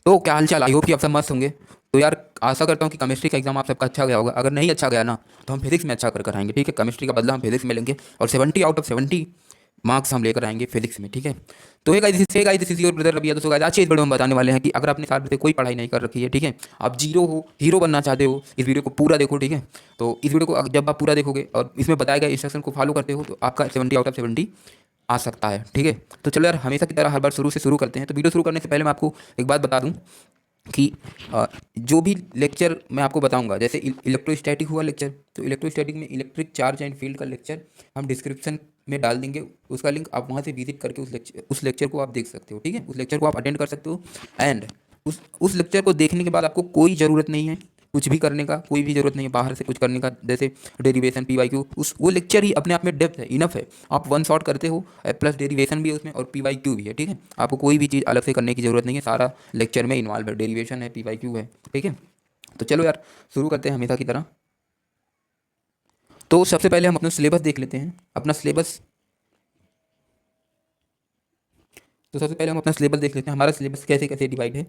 तो क्या हालचाल, आई होप कि आप सब मस्त होंगे। तो यार आशा करता हूँ कि केमिस्ट्री का एग्जाम आप सबका अच्छा गया होगा। अगर नहीं अच्छा गया ना तो हम फिजिक्स में अच्छा कर कर आएंगे, ठीक है। केमिस्ट्री का बदला हम फिजिक्स में लेंगे और 70 आउट ऑफ 70 मार्क्स हम लेकर आएंगे फिजिक्स में, ठीक है। तो ये guys this is your brother Ravi Yadav. So guys आज के इस वीडियो में बताने वाले हैं कि अगर आपने साल भर से कोई पढ़ाई नहीं कर रखी है, ठीक है, आप जीरो हो, हीरो बनना चाहते हो, इस वीडियो को पूरा देखो, ठीक है। तो इस वीडियो को जब आप पूरा देखोगे और इसमें बताए गए इंस्ट्रक्शन को फॉलो करते हो तो आपका 70 आउट ऑफ 70 आ सकता है, ठीक है। तो चलो यार, हमेशा की तरह हर बार शुरू से शुरू करते हैं। तो वीडियो शुरू करने से पहले मैं आपको एक बात बता दूं कि जो भी लेक्चर मैं आपको बताऊंगा, जैसे इलेक्ट्रोस्टैटिक हुआ लेक्चर, तो इलेक्ट्रोस्टैटिक में इलेक्ट्रिक चार्ज एंड फील्ड का लेक्चर हम डिस्क्रिप्शन में डाल देंगे। उसका लिंक आप वहां से विजिट करके उस लेक्चर को आप देख सकते हो, ठीक है। उस लेक्चर को आप अटेंड कर सकते हो। एंड उस लेक्चर को देखने के बाद आपको कोई ज़रूरत नहीं है कुछ भी करने का, कोई भी ज़रूरत नहीं है बाहर से कुछ करने का, जैसे डेरिवेशन पी वाई क्यू, उस वो लेक्चर ही अपने आप में डेप्थ है, इनफ है। आप वन शॉट करते हो, प्लस डेरिवेशन भी है उसमें और पी वाई क्यू भी है, ठीक है। आपको कोई भी चीज़ अलग से करने की ज़रूरत नहीं है, सारा लेक्चर में इन्वॉल्व है, डेरिवेशन है, पी वाई क्यू है, ठीक है। तो चलो यार शुरू करते हैं हमेशा की तरह। तो सबसे पहले हम अपना सिलेबस देख लेते हैं। अपना सिलेबस तो सबसे पहले हम अपना सिलेबस देख लेते हैं, हमारा सिलेबस कैसे कैसे डिवाइड है।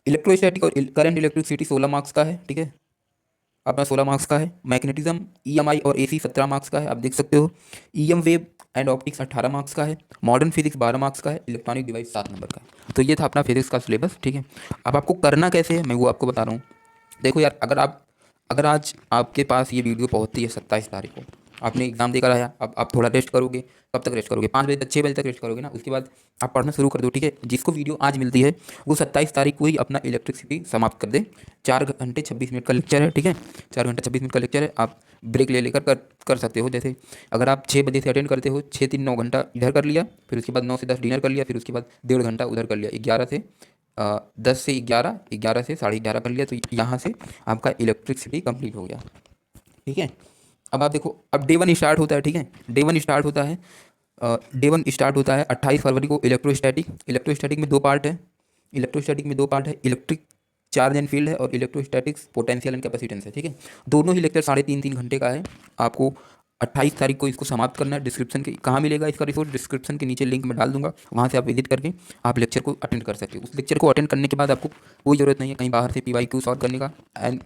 इलेक्ट्रोस्टैटिक और करंट इलेक्ट्रिसिटी 16 मार्क्स का है, ठीक है। अपना 16 मार्क्स का है। मैग्नेटिज्म, ईएमआई और एसी 17 मार्क्स का है, आप देख सकते हो। EM wave and optics 18 marks का है। मॉडर्न फिजिक्स 12 मार्क्स का है। इलेक्ट्रॉनिक डिवाइस 7 नंबर का है। तो ये था अपना फिजिक्स का सिलेबस, ठीक है। अब आपको करना कैसे है मैं वो आपको बता रहा हूँ। देखो यार, अगर आज आपके पास ये वीडियो पहुंचती है 27 तारीख को, आपने एग्जाम देकर आया, अब आप थोड़ा रेस्ट करोगे। कब तक रेस्ट करोगे? 5 बजे तक, 6 बजे तक रेस्ट करोगे ना। उसके बाद आप पढ़ना शुरू कर दो, ठीक है। जिसको वीडियो आज मिलती है वो 27 तारीख को ही अपना इलेक्ट्रिसिटी समाप्त कर दे। 4 घंटे 26 मिनट का लेक्चर है, ठीक है। 4 घंटे 26 मिनट का लेक्चर है। आप ब्रेक ले लेकर कर सकते हो। जैसे अगर आप 6 बजे से अटेंड करते हो, 6 3 9 घंटा इधर कर लिया, फिर उसके बाद 9 से 10 डिनर कर लिया, फिर उसके बाद 1.5 घंटा उधर कर लिया, 10 से 11, 11 से 11:30 कर लिया, तो यहाँ से आपका इलेक्ट्रिसिटी कंप्लीट हो गया, ठीक है। अब आप देखो, अब डे वन स्टार्ट होता है, ठीक है। डे वन स्टार्ट होता है 28 फरवरी को। इलेक्ट्रोस्टैटिक में दो पार्ट है। इलेक्ट्रिक चार्ज एंड फील्ड है और इलेक्ट्रोस्टैटिक्स पोटेंशियल एंड कैपेसिटेंस है, ठीक है। दोनों ही लेक्चर 3.5 3 घंटे का है। आपको 28 तारीख को इसको समाप्त करना है। डिस्क्रिप्शन के कहाँ मिलेगा इसका रिसोर्स? डिस्क्रिप्शन के नीचे लिंक मैं डाल दूंगा, वहाँ से आप विजिट करके आप लेक्चर को अटेंड कर सकते हो। उस लेक्चर को अटेंड करने के बाद आपको कोई ज़रूरत नहीं है कहीं बाहर से पी वाई क्यू सॉल्व करने का, एंड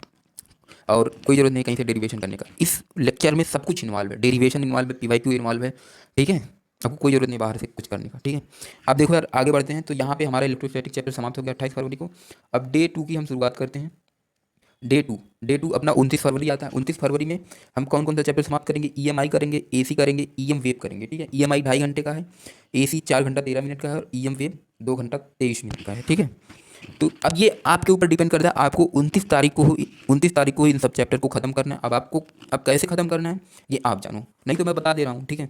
और कोई ज़रूरत नहीं कहीं से डेरिवेशन करने का। इस लेक्चर में सब कुछ इन्वॉल्व है, डेरिवेशन इन्वॉल्व है, पी वाई क्यू इन्वॉल्व है, ठीक है। आपको कोई ज़रूरत नहीं बाहर से कुछ करने का, ठीक है। अब देखो यार, आगे बढ़ते हैं। तो यहाँ पे हमारा इलेक्ट्रोस्टैटिक चैप्टर समाप्त हो गया 28 फरवरी को। अब डे टू की हम शुरुआत करते हैं। डे टू अपना 29 फरवरी आता है। 29 फरवरी में हम कौन कौन सा चैप्टर समाप्त करेंगे? ईएमआई करेंगे, एसी करेंगे, ईएम वेव करेंगे, ठीक है। ईएमआई 2.5 घंटे का है, एसी 4 घंटा 13 मिनट का है और ईएम वेव 2 घंटा 23 मिनट का है, ठीक है। तो अब ये आपके ऊपर डिपेंड करता है, आपको 29 तारीख को ही इन सब चैप्टर को खत्म करना है। अब कैसे खत्म करना है ये आप जानो, नहीं तो मैं बता दे रहा हूँ, ठीक है।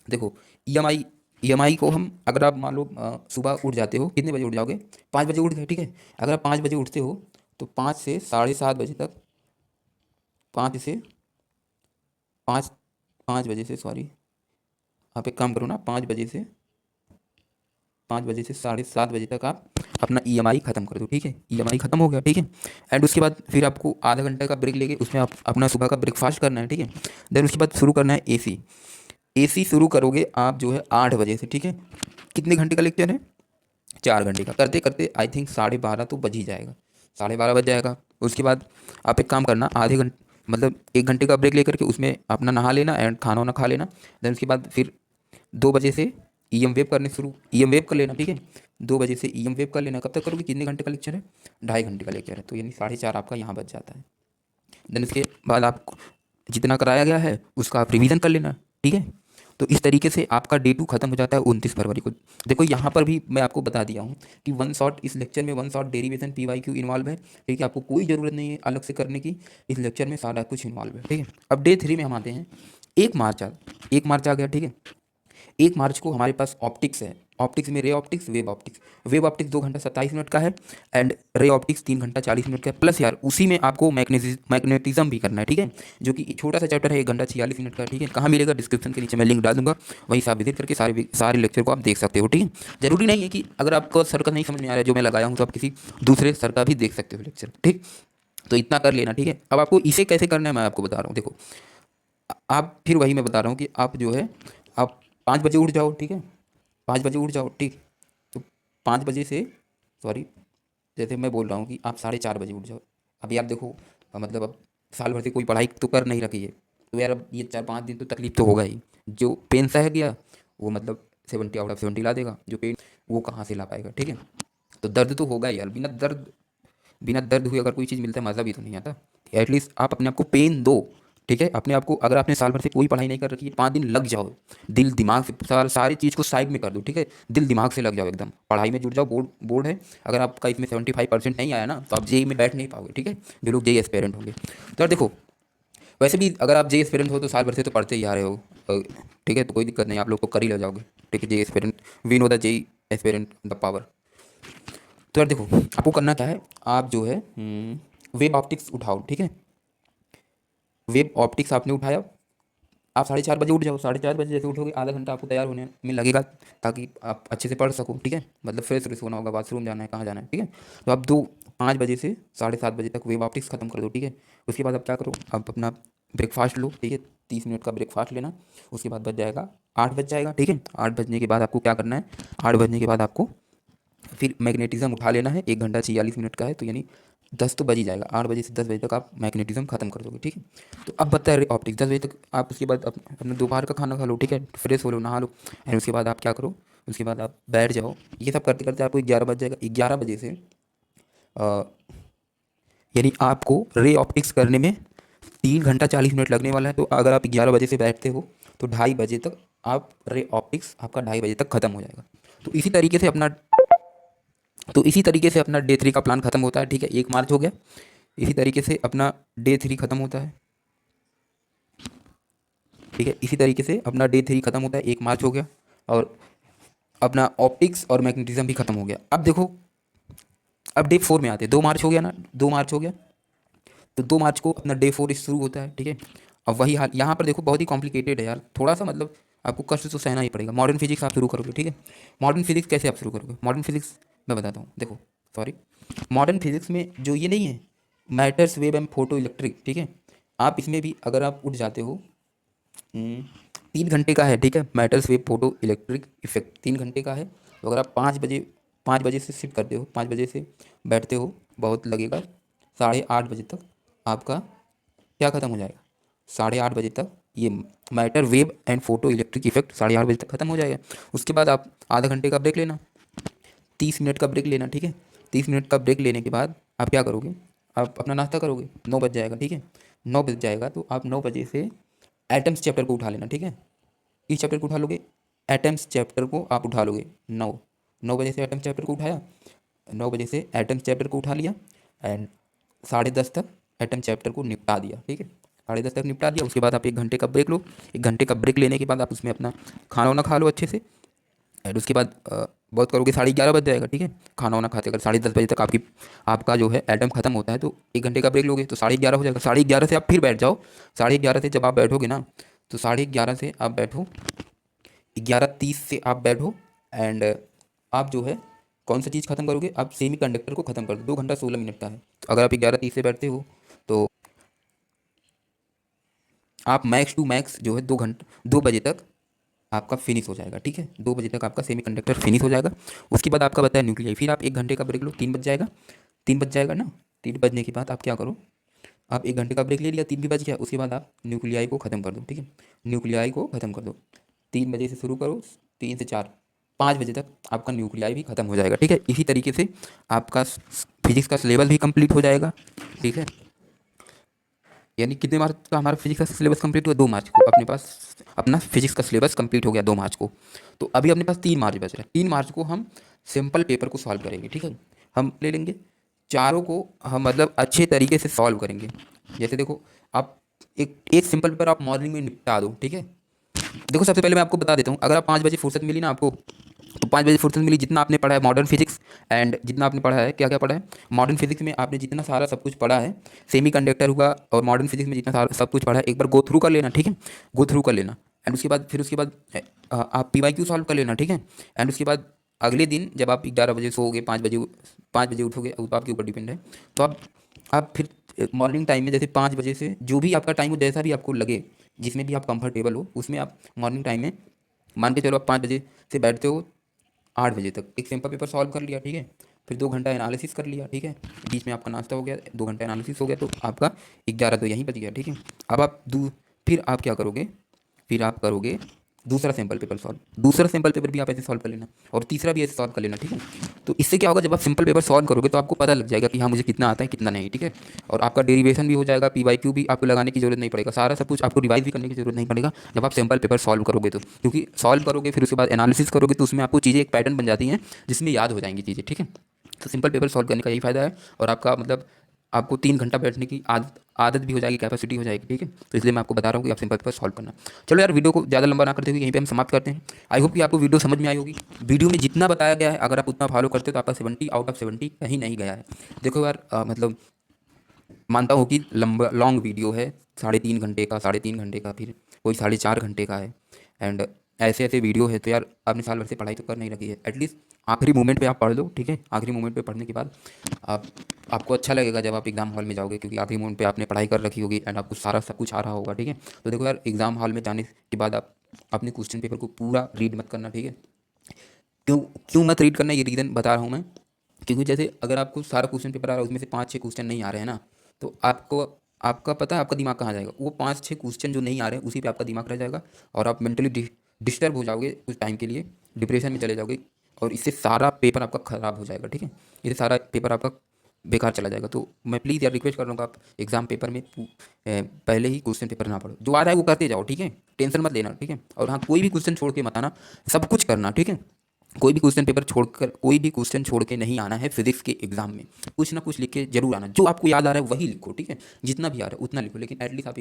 देखो, ईएमआई ईएमआई को हम, अगर आप मान लो सुबह उठ जाते हो, कितने बजे उठ जाओगे? 5 बजे उठ गए, ठीक है। अगर आप 5 बजे उठते हो तो 5 से 7:30 बजे तक, 5 से 5 5 बजे से, सॉरी, आप एक काम करो ना, 5 बजे से 7:30 बजे तक आप अपना ईएमआई ख़त्म कर दो, ठीक है। ईएमआई ख़त्म हो गया, ठीक है। एंड उसके बाद फिर आपको आधा घंटे का ब्रेक लेके उसमें आप अपना सुबह का ब्रेकफास्ट करना है, ठीक है। देन उसके बाद शुरू करना है एसी। एसी शुरू करोगे आप जो है 8 बजे से, ठीक है। कितने घंटे का लेक्चर है? 4 घंटे का। करते करते आई थिंक 12:30 तो बज ही जाएगा, 12:30 बज जाएगा। उसके बाद आप एक काम करना, आधे घंटे मतलब 1 घंटे का ब्रेक लेकर के उसमें अपना नहा लेना एंड खाना वाना खा लेना। देन उसके बाद फिर 2 बजे से ईएम वेव कर लेना, ठीक है। 2 बजे से ईएम वेव कर लेना। कब तक करोगे? कितने घंटे का लेक्चर है? 2.5 घंटे का लेक्चर है, तो यानी 4:30 आपका यहाँ बच जाता है। देन इसके बाद आप जितना कराया गया है उसका आप रिवीजन कर लेना, ठीक है। तो इस तरीके से आपका डे टू खत्म हो जाता है 29 फरवरी को। देखो यहाँ पर भी मैं आपको बता दिया हूँ कि वन शॉट, इस लेक्चर में one shot derivation P Y Q involve है, ठीक है। आपको कोई ज़रूरत नहीं है अलग से करने की, इस लेक्चर में सारा कुछ इन्वॉल्व है, ठीक है। अब डे थ्री में हम आते हैं। 1 मार्च आ गया, ठीक है। 1 मार्च को हमारे पास ऑप्टिक्स है। ऑप्टिक्स में रे ऑप्टिक्स, वेव ऑप्टिक्स 2 घंटा 27 मिनट का है एंड रे ऑप्टिक्स 3 घंटा 40 मिनट का है। प्लस यार उसी में आपको मैग्नेटिज्म भी करना है, ठीक है, जो कि छोटा सा चैप्टर है, 1 घंटा 46 मिनट का, ठीक है। कहाँ मिलेगा? डिस्क्रिप्शन के नीचे मैं लिंक डाल दूंगा, वहीं से आप विजिट करके सारे लेक्चर को आप देख सकते हो, ठीक है। जरूरी नहीं है कि अगर आपको सर का नहीं समझ में आ रहा है जो मैं लगाया हूँ तो आप किसी दूसरे सर का भी देख सकते हो लेक्चर, ठीक। तो इतना कर लेना, ठीक है। अब आपको इसे कैसे करना है मैं आपको बता रहा हूँ। देखो, आप फिर वही मैं बता रहा हूँ कि आप जो है, आप 5 बजे उठ जाओ, ठीक है। 5 बजे उठ जाओ, ठीक। तो 5 बजे से, सॉरी, जैसे मैं बोल रहा हूँ कि आप 4:30 बजे उठ जाओ। अभी आप देखो, मतलब अब साल भर से कोई पढ़ाई तो कर नहीं रखी है, तो यार अब ये 4-5 दिन तो तकलीफ तो होगा ही। जो पेन सह गया वो मतलब 70 आउट ऑफ 70 ला देगा, जो पेन वो कहाँ से ला पाएगा, ठीक है। तो दर्द तो होगा ही यार, बिना दर्द हुए अगर कोई चीज़ मिलता है मज़ा भी तो नहीं आता। एटलीस्ट आप अपने आप को पेन दो, ठीक है। अपने आप को, अगर आपने साल भर से कोई पढ़ाई नहीं कर रखी है, 5 दिन लग जाओ, दिल दिमाग से सारी चीज़ को साइड में कर दो, ठीक है। दिल दिमाग से लग जाओ, एकदम पढ़ाई में जुट जाओ। बोर्ड बोर्ड है, अगर आपका इसमें 75% नहीं आया ना तो आप जेई में बैठ नहीं पाओगे, ठीक है। जो लोग जेई एस्पेरेंट होंगे, तो यार देखो, वैसे भी अगर आप जेई एस्पेरेंट हो तो साल भर से तो पढ़ते ही आ रहे हो, ठीक है। तो कोई दिक्कत नहीं, आप लोग तो कर ही ले जाओगे, ठीक है। JEE aspirant, we know the JEE aspirant the power. तो यार देखो, आपको करना क्या है, आप जो है वेब ऑप्टिक्स उठाओ, ठीक है। वेब ऑप्टिक्स आपने उठाया, आप 4:30 बजे उठ जाओ। 4:30 बजे जैसे उठोगे, आधा घंटा आपको तैयार होने में लगेगा, ताकि आप अच्छे से पढ़ सको, ठीक है। मतलब फ्रेश फ्रेश होना होगा, बाथरूम जाना है, कहाँ जाना है, ठीक है। तो आप 5 बजे से 7:30 बजे तक वेब ऑप्टिक्स खत्म कर दो, ठीक है। उसके बाद आप क्या करो, आप अपना ब्रेकफास्ट लो, ठीक है। 30 मिनट का ब्रेकफास्ट लेना। उसके बाद बज जाएगा 8 बज जाएगा, ठीक है। 8 बजने के बाद आपको क्या करना है, 8 बजने के बाद आपको फिर मैग्नेटिज्म उठा लेना है। 1 घंटा 46 मिनट का है, तो यानी 10 तो बज ही जाएगा। 8 बजे से 10 बजे तक आप मैग्नेटिज्म खत्म कर दोगे, ठीक है। तो अब बता रहे ऑप्टिक्स 10 बजे तक आप, उसके बाद अपना दोपहर का खाना खा लो, ठीक है। फ्रेश हो लो, नहा लो, एंड उसके बाद आप क्या करो, उसके बाद आप बैठ जाओ। ये सब करते करते आपको 11 बज जाएगा। 11 बजे से अ, यानी आपको रे ऑप्टिक्स करने में 3 घंटा 40 मिनट लगने वाला है। तो अगर आप 11 बजे से बैठते हो तो 2:30 बजे तक आप रे ऑप्टिक्स आपका 2:30 बजे तक खत्म हो जाएगा। तो इसी तरीके से अपना तो इसी तरीके से अपना डे 3 का प्लान खत्म होता है, ठीक है। 1 मार्च हो गया। इसी तरीके से अपना डे 3 खत्म होता है, ठीक है। इसी तरीके से अपना डे 3 खत्म होता है, 1 मार्च हो गया। और अपना ऑप्टिक्स और मैग्नेटिज्म भी खत्म हो गया। अब देखो, अब डे 4 में आते हैं। 2 मार्च हो गया ना, 2 मार्च हो गया। तो 2 मार्च को अपना डे 4 शुरू होता है, ठीक है। अब वही हाल यहाँ पर देखो, बहुत ही कॉम्प्लिकेटेड है यार, थोड़ा सा मतलब आपको कष्ट तो सहना ही पड़ेगा। मॉडर्न फिजिक्स आप शुरू करोगे, ठीक है। मॉडर्न फिजिक्स कैसे आप शुरू करोगे, मॉडर्न फिजिक्स मैं बताता हूँ, देखो, सॉरी। मॉडर्न फिजिक्स में जो ये नहीं है, matters wave and photo electric, ठीक है। आप इसमें भी अगर आप उठ जाते हो, 3 घंटे का है, ठीक है। Matters wave photo electric effect 3 घंटे का है। तो अगर आप 5 बजे से शिफ्ट करते हो, 5 बजे से बैठते हो, बहुत लगेगा, 8:30 बजे तक आपका क्या खत्म हो जाएगा, 8:30 बजे तक ये matter wave and photo electric effect 8:30 बजे तक खत्म हो जाएगा। उसके बाद आप आधा घंटे का ब्रेक लेना, 30 मिनट का ब्रेक लेना, ठीक है। 30 मिनट का ब्रेक लेने के बाद आप क्या करोगे, आप अपना नाश्ता करोगे। 9 बज जाएगा, ठीक है। 9 बज जाएगा तो आप 9 बजे से एटम्स चैप्टर को उठा लेना, ठीक है। इस चैप्टर को उठा लोगे, एटम्स चैप्टर को आप उठा लोगे। 9 9 बजे से एटम्स चैप्टर को उठाया, 9 बजे से एटम्स चैप्टर को उठा लिया, एंड 10:30 तक एटम चैप्टर को निपटा दिया, ठीक है। 10:30 तक निपटा दिया। उसके बाद आप 1 घंटे का ब्रेक लो। 1 घंटे का ब्रेक लेने के बाद आप उसमें अपना खाना वाना खा लो अच्छे से, एंड उसके बाद बहुत करोगे, 11:30 बज जाएगा, ठीक है। खाना वाना खाते अगर 10:30 बजे तक आपका जो है एटम खत्म होता है, तो 1 घंटे का ब्रेक लोगे तो 11:30 हो जाएगा। 11:30 से आप फिर बैठ जाओ। 11:30 से जब आप बैठोगे ना, तो 11:30 से आप बैठो, 11:30 से आप बैठो, एंड आप जो है कौन सा चीज़ खत्म करोगे, आप सेमी कंडक्टर को खत्म कर दो। 2 घंटा 16 मिनट का है, तो अगर आप 11:30 से बैठते हो तो आप मैक्स टू मैक्स जो है 2 बजे तक आपका फिनिश हो जाएगा, ठीक है। 2 बजे तक आपका सेमी कंडक्टर फिनिश हो जाएगा। उसके बाद आपका बताया न्यूक्लियाई, फिर आप 1 घंटे का ब्रेक लो, 3 बज जाएगा। 3 बज जाएगा ना, 3 बजने के बाद आप क्या करो, आप 1 घंटे का ब्रेक ले लिया, 3 भी बज गया। उसके बाद आप न्यूक्लियाई को ख़त्म कर दो, ठीक है। न्यूक्लियाई को ख़त्म कर दो, 3 बजे से शुरू करो, 3 से 4, 5 बजे तक आपका न्यूक्लियाई भी खत्म हो जाएगा, ठीक है। इसी तरीके से आपका फिजिक्स का सिलेबस भी कंप्लीट हो जाएगा, ठीक है। यानी कितने मार्च का हमारा फिजिक्स का सिलेबस कंप्लीट हुआ, 2 मार्च को अपने पास अपना फिजिक्स का सिलेबस कंप्लीट हो गया, 2 मार्च को। तो अभी अपने पास 3 मार्च बच रहा है। 3 मार्च को हम सिंपल पेपर को सॉल्व करेंगे, ठीक है। हम ले लेंगे चारों को, हम मतलब अच्छे तरीके से सॉल्व करेंगे। जैसे देखो, आप एक एक सिंपल पेपर आप मॉर्निंग में निपटा दो, ठीक है। देखो, सबसे पहले मैं आपको बता देता हूँ, अगर आप 5 बजे फुर्सत मिली ना आपको, तो 5 बजे फुर्सत मिली, जितना आपने पढ़ा है मॉडर्न फिजिक्स, एंड जितना आपने पढ़ा है, क्या क्या पढ़ा है मॉडर्न फिजिक्स में, आपने जितना सारा सब कुछ पढ़ा है, सेमी कंडक्टर हुआ और मॉडर्न फिजिक्स में जितना सारा सब कुछ पढ़ा है, एक बार गो थ्रू कर लेना, ठीक है। गो थ्रू कर लेना, एंड उसके बाद उसके बाद आप PYQ सॉल्व कर लेना, ठीक है। एंड उसके बाद अगले दिन जब आप 11 बजे सोओगे, 5 बजे उठोगे, वो तो आपके ऊपर डिपेंड है। तो आप फिर मॉर्निंग टाइम में, जैसे 5 बजे से जो भी आपका टाइम हो, जैसा भी आपको लगे, जिसमें भी आप कंफर्टेबल हो, उसमें आप मॉर्निंग टाइम में, मान के चलो आप 5 बजे से बैठते हो, 8 बजे तक एक सिंपल पेपर सॉल्व कर लिया, ठीक है। फिर 2 घंटा एनालिसिस कर लिया, ठीक है, बीच में आपका नाश्ता हो गया, 2 घंटा एनालिसिस हो गया, तो आपका 11 तो यहीं बच गया, ठीक है। अब आप फिर आप क्या करोगे, फिर आप करोगे दूसरा सैंपल पेपर सॉल्व, दूसरा सैंपल पेपर भी आप ऐसे सॉल्व कर लेना और तीसरा भी ऐसे सॉल्व कर लेना, ठीक है। तो इससे क्या होगा, जब आप सिंपल पेपर सॉल्व करोगे तो आपको पता लग जाएगा कि हाँ मुझे कितना आता है कितना नहीं, ठीक है। और आपका डेरिवेशन भी हो जाएगा, पी भी आपको लगाने की जरूरत नहीं पड़ेगा, सारा सब कुछ आपको रिवाइज भी करने की जरूरत नहीं पड़ेगा जब आप सिंपल पेपर सॉल्व करोगे तो, क्योंकि सॉल्व करोगे फिर उसके बाद एनालिसिस करोगे तो उसमें आपको चीज़ें एक पैटर्न बन जाती हैं जिसमें याद हो जाएंगी चीज़ें, ठीक है। तो सिंपल पेपर सॉल्व करने का यही फ़ायदा है, और आपका मतलब आपको 3 घंटा बैठने की आदत भी हो जाएगी, कैपेसिटी हो जाएगी, ठीक है। तो इसलिए मैं आपको बता रहा हूँ कि आप सिंपल पेपर सॉल्व करना। चलो यार, वीडियो को ज़्यादा लंबा ना करते हुए यहीं पे हम समाप्त करते हैं। आई होप कि आपको वीडियो समझ में आई होगी। वीडियो में जितना बताया गया है अगर आप उतना फॉलो करते हो तो आपका 70 आउट ऑफ 70 कहीं नहीं गया है। देखो यार, मतलब मानता हूँ कि लंबा लॉन्ग वीडियो है, 3.5 घंटे का, 3.5 घंटे का, फिर कोई 4.5 घंटे का है, एंड ऐसे ऐसे वीडियो है, तो यार आपने साल भर से पढ़ाई तो कर नहीं रखी है, एटलीस्ट आखिरी मोमेंट पे आप पढ़ लो, ठीक है। आखिरी मोमेंट पे पढ़ने के बाद आप आपको अच्छा लगेगा जब आप एग्ज़ाम हॉल में जाओगे, क्योंकि आखिरी मोमेंट पे आपने पढ़ाई कर रखी होगी एंड आपको सारा सब कुछ आ रहा होगा, ठीक है। तो देखो यार, एग्ज़ाम हॉल में जाने के बाद आप अपने क्वेश्चन पेपर को पूरा रीड मत करना, ठीक है। क्यों क्यों मत रीड करना, ये रीज़न बता रहा हूँ मैं। क्योंकि जैसे अगर आपको सारा क्वेश्चन पेपर आ रहा है, उसमें से 5-6 क्वेश्चन नहीं आ रहे हैं ना, तो आपको आपका पता है आपका दिमाग कहाँ जाएगा, वो 5-6 क्वेश्चन जो नहीं आ रहे हैं उसी पे आपका दिमाग रह जाएगा, और आप मेंटली डिस्टर्ब हो जाओगे कुछ टाइम के लिए, डिप्रेशन में चले जाओगे, और इससे सारा पेपर आपका ख़राब हो जाएगा, ठीक है। इससे सारा पेपर आपका बेकार चला जाएगा। तो मैं प्लीज़ यार रिक्वेस्ट कर रहा हूँ कि आप एग्जाम पेपर में पहले ही क्वेश्चन पेपर ना पढ़ो, जो आ रहा है वो करते जाओ, ठीक है। टेंशन मत लेना, ठीक है। और हाँ, कोई भी क्वेश्चन छोड़ के मत आना, सब कुछ करना, ठीक है। कोई भी क्वेश्चन पेपर छोड़कर, कोई भी क्वेश्चन छोड़ के नहीं आना है फिजिक्स के एग्जाम में। कुछ ना कुछ लिख के जरूर आना, जो आपको याद आ रहा है वही लिखो, ठीक है। जितना भी आ रहा है उतना लिखो, लेकिन एटलीस्ट आप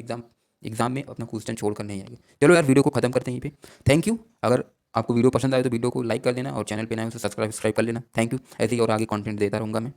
एग्जाम में अपना क्वेश्चन छोड़कर नहीं आएंगे। चलो यार, वीडियो को खत्म करते हैं यहीं पे। Thank you. अगर आपको वीडियो पसंद आए तो वीडियो को लाइक कर देना, और चैनल पे नए हो तो सब्सक्राइब कर लेना। Thank you. ऐसे ही और आगे कंटेंट देता रहूँगा मैं।